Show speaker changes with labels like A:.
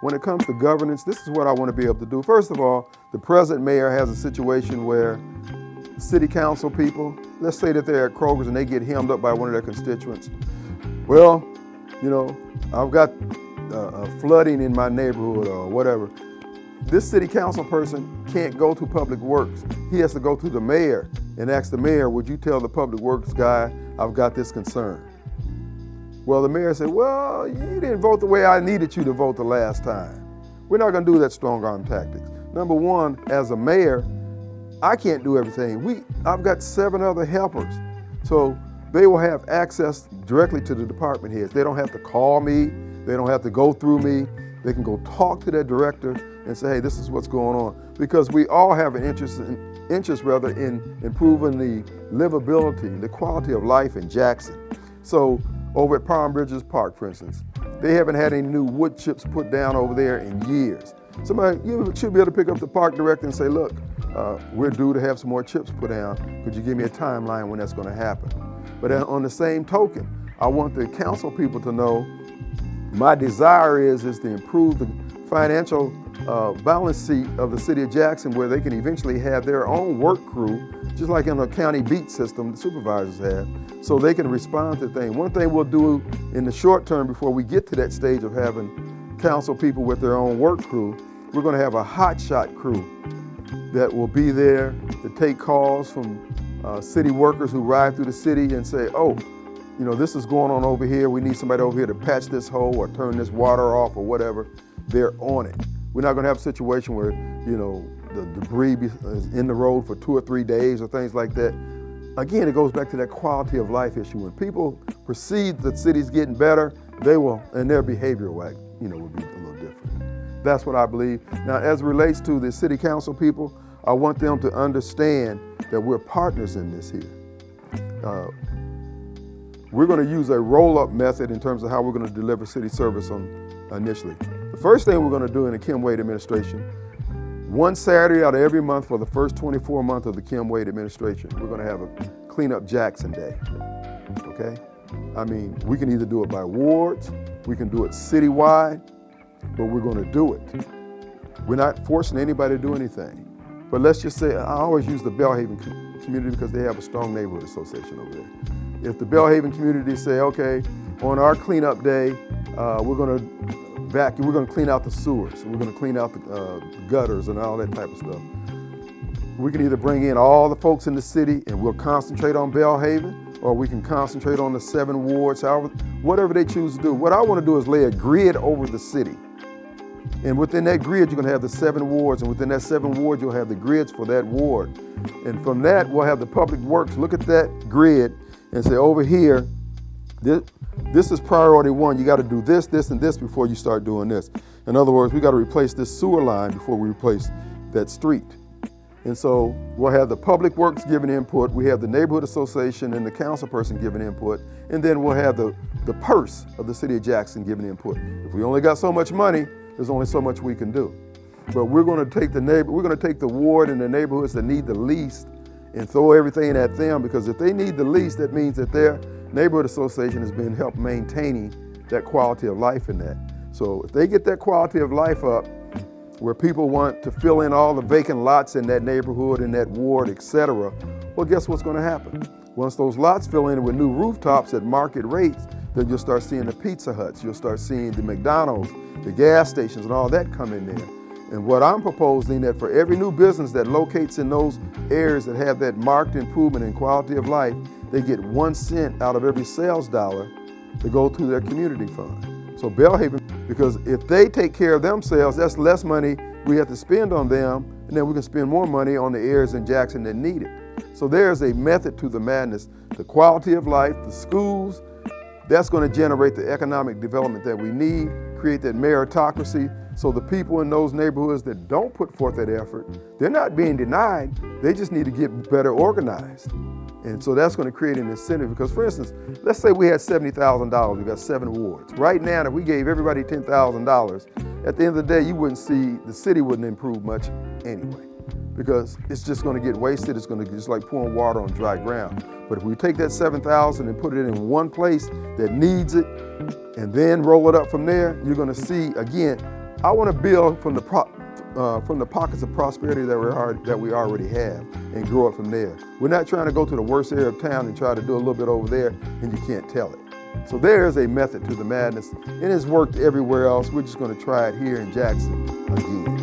A: when it comes to governance, this is what I want to be able to do. First of all, the present mayor has a situation where city council people, let's say that they're at Kroger's and they get hemmed up by one of their constituents. Well, I've got flooding in my neighborhood or whatever. This city council person can't go to Public Works. He has to go to the mayor and ask the mayor, would you tell the Public Works guy I've got this concern? Well, the mayor said, well, you didn't vote the way I needed you to vote the last time. We're not going to do that strong arm tactics. Number one, as a mayor, I can't do everything. I've got 7 other helpers. So they will have access directly to the department heads. They don't have to call me. They don't have to go through me. They can go talk to their director and say, hey, this is what's going on. Because we all have an interest in improving the livability, the quality of life in Jackson. So over at Palm Bridges Park, for instance, they haven't had any new wood chips put down over there in years. You should be able to pick up the park director and say, look, we're due to have some more chips put down. Could you give me a timeline when that's going to happen? But on the same token, I want the council people to know my desire is to improve the financial balance sheet of the city of Jackson, where they can eventually have their own work crew, just like in a county beat system the supervisors have, so they can respond to things. One thing we'll do in the short term before we get to that stage of having council people with their own work crew, we're going to have a hotshot crew that will be there to take calls from city workers who ride through the city and say, oh, this is going on over here. We need somebody over here to patch this hole or turn this water off or whatever. They're on it. We're not going to have a situation where, the debris is in the road for 2 or 3 days or things like that. Again, it goes back to that quality of life issue. When people perceive the city's getting better, they will, and their behavior will be a little different. That's what I believe. Now, as it relates to the city council people, I want them to understand that we're partners in this here. We're going to use a roll-up method in terms of how we're going to deliver city service initially. The first thing we're going to do in the Kim Wade administration, one Saturday out of every month for the first 24 months of the Kim Wade administration, we're going to have a Clean Up Jackson Day, okay? We can either do it by wards, we can do it citywide, but we're going to do it. We're not forcing anybody to do anything. But let's just say, I always use the Belhaven community because they have a strong neighborhood association over there. If the Belhaven community say, okay, on our cleanup day, we're going to clean out the sewers, we're going to clean out the gutters and all that type of stuff. We can either bring in all the folks in the city and we'll concentrate on Belhaven, or we can concentrate on the 7 wards, whatever they choose to do. What I want to do is lay a grid over the city. And within that grid, you're going to have the 7 wards, and within that 7 wards, you'll have the grids for that ward. And from that, we'll have the Public Works look at that grid and say, over here, this is priority 1. You got to do this, this, and this before you start doing this. In other words, we got to replace this sewer line before we replace that street. And so we'll have the Public Works giving input, we have the Neighborhood Association and the council person giving input, and then we'll have the purse of the city of Jackson giving input. If we only got so much money, there's only so much we can do. But we're going to take the ward and the neighborhoods that need the least and throw everything at them, because if they need the least, that means that their neighborhood association has been helped maintaining that quality of life in that. So if they get that quality of life up, where people want to fill in all the vacant lots in that neighborhood, in that ward, etc., well, guess what's going to happen? Once those lots fill in with new rooftops at market rates, then you'll start seeing the Pizza Huts, you'll start seeing the McDonald's, the gas stations, and all that come in there. And what I'm proposing, that for every new business that locates in those areas that have that marked improvement in quality of life, they get 1 cent out of every sales dollar to go to their community fund. So Belhaven, because if they take care of themselves, that's less money we have to spend on them, and then we can spend more money on the areas in Jackson that need it. So there's a method to the madness. The quality of life, the schools, that's going to generate the economic development that we need, create that meritocracy, so the people in those neighborhoods that don't put forth that effort, they're not being denied, they just need to get better organized. And so that's going to create an incentive, because for instance, let's say we had $70,000, we got 7 wards. Right now, if we gave everybody $10,000, at the end of the day, you wouldn't see, the city wouldn't improve much anyway, because it's just going to get wasted. It's going to just like pouring water on dry ground. But if we take that $7,000 and put it in one place that needs it, and then roll it up from there, you're going to see, again, I want to build from the pockets of prosperity that we already have and grow it from there. We're not trying to go to the worst area of town and try to do a little bit over there and you can't tell it. So there is a method to the madness, and it's worked everywhere else. We're just going to try it here in Jackson again.